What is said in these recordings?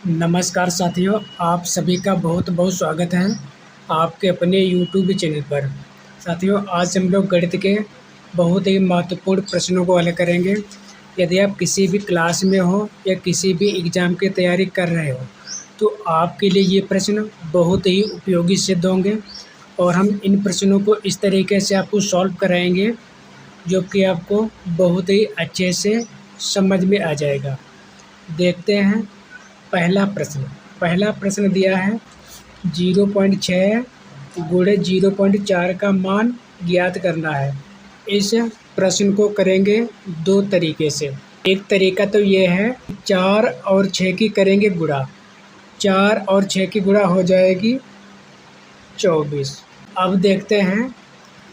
नमस्कार साथियों, आप सभी का बहुत बहुत स्वागत है आपके अपने यूट्यूब चैनल पर। साथियों, आज हम लोग गणित के बहुत ही महत्वपूर्ण प्रश्नों को हल करेंगे। यदि आप किसी भी क्लास में हो या किसी भी एग्ज़ाम की तैयारी कर रहे हो तो आपके लिए ये प्रश्न बहुत ही उपयोगी सिद्ध होंगे। और हम इन प्रश्नों को इस तरीके से आपको सॉल्व कराएंगे जो कि आपको बहुत ही अच्छे से समझ में आ जाएगा। देखते हैं पहला प्रश्न दिया है 0.6 गुणे 0.4 का मान ज्ञात करना है। इस प्रश्न को करेंगे दो तरीके से। एक तरीका तो ये है 4 और 6 की करेंगे गुणा। 4 और 6 की गुणा हो जाएगी 24। अब देखते हैं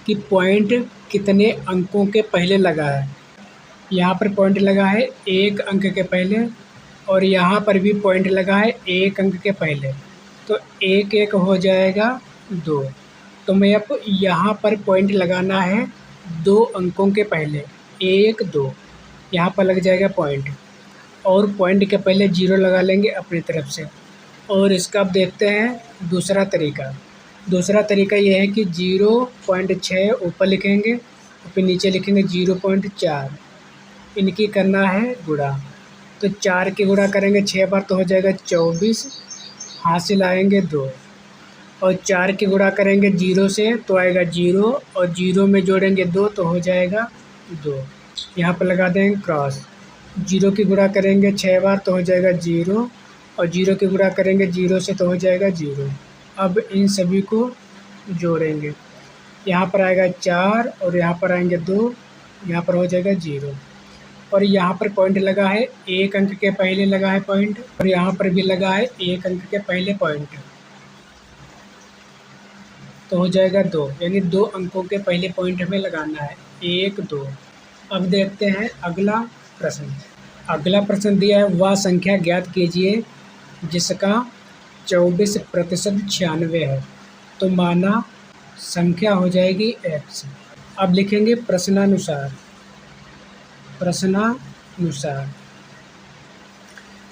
कि पॉइंट कितने अंकों के पहले लगा है। यहाँ पर पॉइंट लगा है 1 अंक के पहले और यहाँ पर भी पॉइंट लगा है 1 अंक के पहले, तो 1 हो जाएगा 2। तो मैं अब यहाँ पर पॉइंट लगाना है 2 अंकों के पहले, 1 2 यहाँ पर लग जाएगा पॉइंट। और पॉइंट के पहले 0 लगा लेंगे अपनी तरफ से। और इसका अब देखते हैं दूसरा तरीका ये है कि 0.6 ऊपर लिखेंगे और फिर नीचे लिखेंगे 0.4। इनकी करना है गुणा। तो 4 की गुणा करेंगे 6 बार तो हो जाएगा 24, हासिल आएंगे 2। और 4 की गुणा करेंगे 0 से तो आएगा 0 और 0 में जोड़ेंगे 2 तो हो जाएगा 2। यहाँ पर लगा देंगे क्रॉस। 0 की गुणा करेंगे 6 बार तो हो जाएगा 0 और 0 की गुणा करेंगे 0 से तो हो जाएगा 0। अब इन सभी को जोड़ेंगे। यहाँ पर आएगा 4 और यहाँ पर आएंगे 2, यहाँ पर हो जाएगा 0। और यहाँ पर पॉइंट लगा है 1 अंक के पहले लगा है पॉइंट और यहाँ पर भी लगा है 1 अंक के पहले पॉइंट, तो हो जाएगा 2। यानी 2 अंकों के पहले पॉइंट हमें लगाना है 1 2। अब देखते हैं अगला प्रश्न दिया है, वह संख्या ज्ञात कीजिए जिसका 24% 96 है। तो माना संख्या हो जाएगी x। अब लिखेंगे प्रश्नानुसार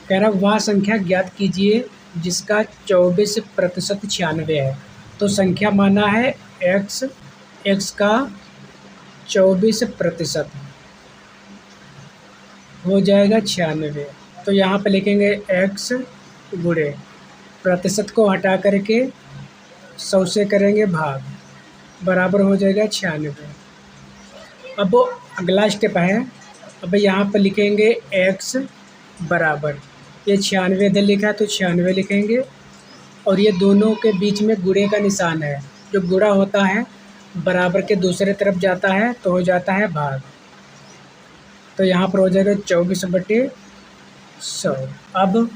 कह रहा वह संख्या ज्ञात कीजिए जिसका 24% 96 है। तो संख्या माना है x का 24% हो जाएगा 96। तो यहाँ पे लिखेंगे x गुणे प्रतिशत को हटा करके 100 से करेंगे भाग, बराबर हो जाएगा 96। अब अगला स्टेप है, अब यहाँ पर लिखेंगे x बराबर, ये 96 इधर लिखा है तो 96 लिखेंगे। और ये दोनों के बीच में गुणे का निशान है, जो गुणा होता है बराबर के दूसरे तरफ जाता है तो हो जाता है भाग। तो यहाँ पर हो जाएगा 24/100। अब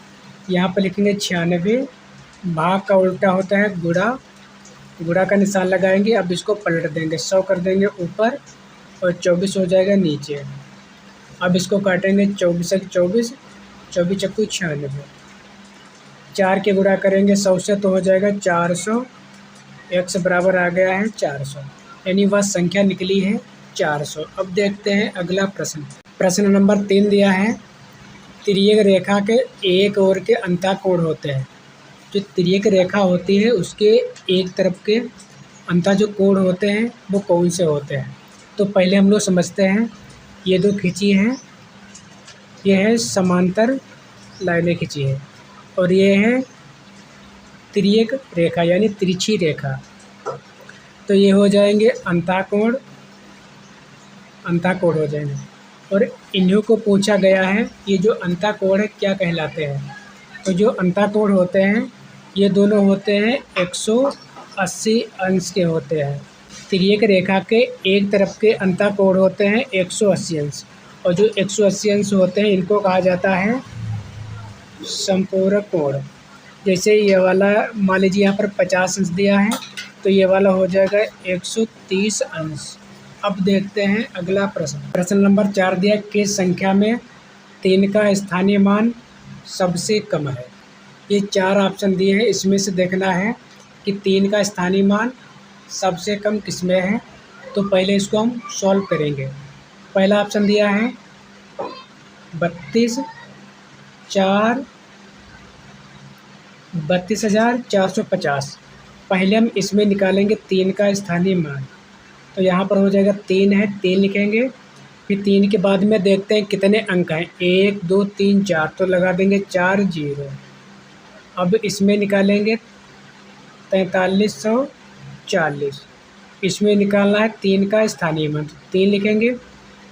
यहाँ पर लिखेंगे 96, भाग का उल्टा होता है गुणा का निशान लगाएंगे। अब इसको पलट देंगे, 100 कर देंगे ऊपर और 24 हो जाएगा नीचे। अब इसको काटेंगे 24 एक 24, 24 चक्कू 96। 4 के गुणा करेंगे 100 से तो हो जाएगा 400। x बराबर आ गया है 400, यानी वह संख्या निकली है 400। अब देखते हैं अगला प्रश्न नंबर 3 दिया है, तिर्यक रेखा के एक ओर के अंतःकोण होते हैं। जो तिर्यक रेखा होती है उसके एक तरफ के अंतः जो कोण होते हैं वो कौन से होते हैं। तो पहले हम लोग समझते हैं, ये दो खींची हैं, ये है समांतर लाइनें खींची है और ये है तिर्यक रेखा यानी तिरछी रेखा। तो ये हो जाएंगे अंतःकोण हो जाएंगे। और इन्हीं को पूछा गया है ये जो अंतःकोण है क्या कहलाते हैं। तो जो अंतःकोण होते हैं ये दोनों होते हैं 180 अंश के होते हैं। तिर्यक रेखा के एक तरफ के अंतःकोण होते हैं 180 अंश और जो 180 अंश होते हैं इनको कहा जाता है समपूरक कोण। जैसे ये वाला मान लीजिए यहाँ पर 50 अंश दिया है तो ये वाला हो जाएगा 130 अंश। अब देखते हैं अगला प्रश्न नंबर 4 दिया, किस संख्या में 3 का स्थानीय मान सबसे कम है। ये 4 ऑप्शन दिए हैं, इसमें से देखना है कि 3 का स्थानीय मान सबसे कम किस में है। तो पहले इसको हम सॉल्व करेंगे। पहला ऑप्शन दिया है 32, 4 32,450। पहले हम इसमें निकालेंगे 3 का स्थानीय मान, तो यहाँ पर हो जाएगा 3 है, 3 लिखेंगे। फिर 3 के बाद में देखते हैं कितने अंक हैं, 1 2 3 4, तो लगा देंगे 4 0। अब इसमें निकालेंगे 4340। इसमें निकालना है 3 का स्थानीय मान, 3 लिखेंगे।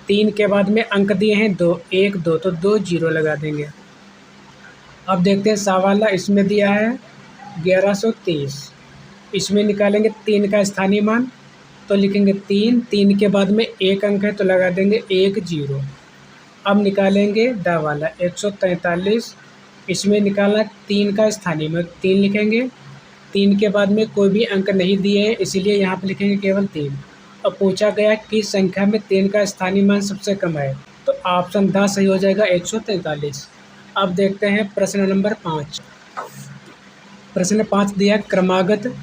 3 के बाद में अंक दिए हैं 2, 1 2, तो 2 0 लगा देंगे। अब देखते हैं सवाला, इसमें दिया है 1130। इसमें निकालेंगे 3 का स्थानीय मान, तो लिखेंगे 3, 3 के बाद में एक अंक है तो लगा देंगे 1 0। अब निकालेंगे द वाला 143। इसमें निकालना 3 का स्थानीय मान, 3 लिखेंगे। 3 के बाद में कोई भी अंक नहीं दिए हैं, इसीलिए यहाँ पर लिखेंगे केवल 3। अब पूछा गया कि संख्या में 3 का स्थानीय मान सबसे कम है, तो ऑप्शन द सही हो जाएगा 143। अब देखते हैं प्रश्न नंबर 5। प्रश्न 5 दिया क्रमागत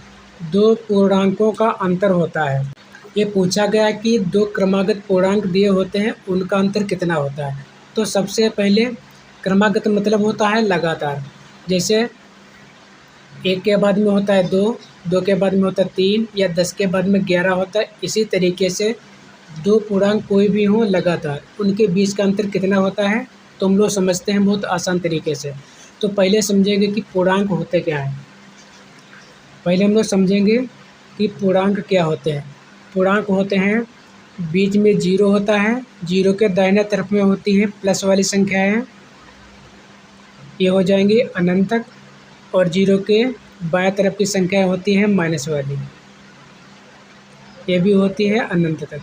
2 पूर्णांकों का अंतर होता है। ये पूछा गया कि 2 क्रमागत पूर्णांक दिए होते हैं, उनका अंतर कितना होता है। तो सबसे पहले क्रमागत मतलब होता है लगातार, जैसे 1 के बाद में होता है 2, 2 के बाद में होता है 3, या 10 के बाद में 11 होता है। इसी तरीके से 2 पूर्णांक कोई भी हो लगातार, उनके बीच का अंतर कितना होता है, तो हम लोग समझते हैं बहुत आसान तरीके से। तो पहले समझेंगे कि पूर्णांक होते क्या हैं। पहले हम लोग समझेंगे कि पूर्णांक क्या होते हैं। पूर्णांक होते हैं, बीच में 0 होता है, 0 के दाहिने तरफ में होती है प्लस वाली संख्याएं, ये हो जाएंगी अनंत तक, और 0 के बाएं तरफ की संख्याएं होती हैं माइनस वाली, ये भी होती है अनंत तक।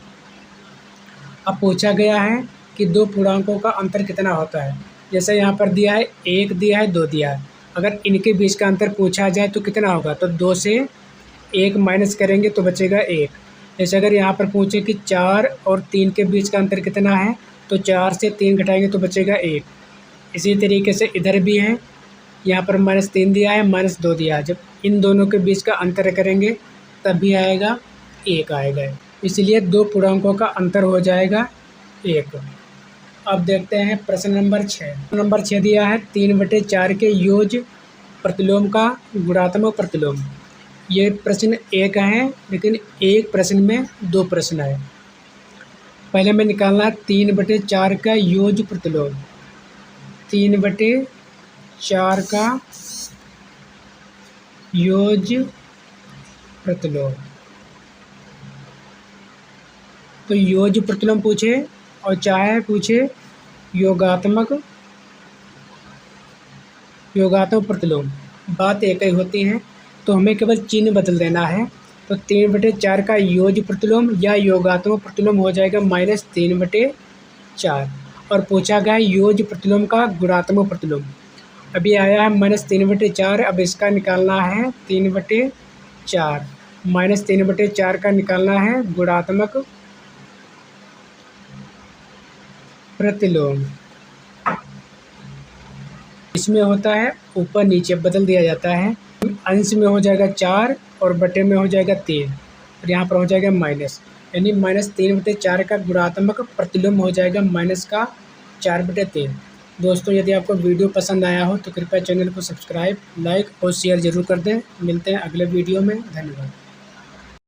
अब पूछा गया है कि 2 पूर्णांकों का अंतर कितना होता है। जैसे यहाँ पर दिया है 1 दिया है 2 दिया है, अगर इनके बीच का अंतर पूछा जाए तो कितना होगा, तो 2 से 1 माइनस करेंगे तो बचेगा 1। जैसे अगर यहाँ पर पूछे कि 4 और 3 के बीच का अंतर कितना है, तो 4 से 3 घटाएंगे तो बचेगा 1। इसी तरीके से इधर भी है, यहाँ पर -3 दिया है, -2 दिया है। जब इन दोनों के बीच का अंतर करेंगे तब भी आएगा 1 आएगा, इसलिए 2 पूर्णांकों का अंतर हो जाएगा 1। अब देखते हैं प्रश्न नंबर 6। नंबर 6 दिया है 3/4 के योज्य प्रतिलोम का गुणात्मक प्रतिलोम। ये प्रश्न एक है, लेकिन एक प्रश्न में 2 प्रश्न है। पहले में निकालना है 3/4 का योज्य प्रतिलोम। 3/4 का योज्य प्रतिलोम, तो योज्य प्रतिलोम पूछे और चाहे पूछे योगात्मक प्रतिलोम, बात एक ही होती है। तो हमें केवल चिन्ह बदल देना है। तो 3/4 का योज्य प्रतिलोम या योगात्मक प्रतिलोम हो जाएगा -3/4, और पूछा गया है योज्य प्रतिलोम का गुणात्मक प्रतिलोम। अभी आया है -3/4, अब इसका निकालना है 3/4, -3/4 का निकालना है गुणात्मक प्रतिलोम। इसमें होता है ऊपर नीचे बदल दिया जाता है, अंश में हो जाएगा 4 और बटे में हो जाएगा 3, और यहाँ पर हो जाएगा माइनस, यानी -3/4 का गुणात्मक प्रतिलोम हो जाएगा -4/3। दोस्तों, यदि आपको वीडियो पसंद आया हो तो कृपया चैनल को सब्सक्राइब, लाइक और शेयर ज़रूर कर दें। मिलते हैं अगले वीडियो में, धन्यवाद।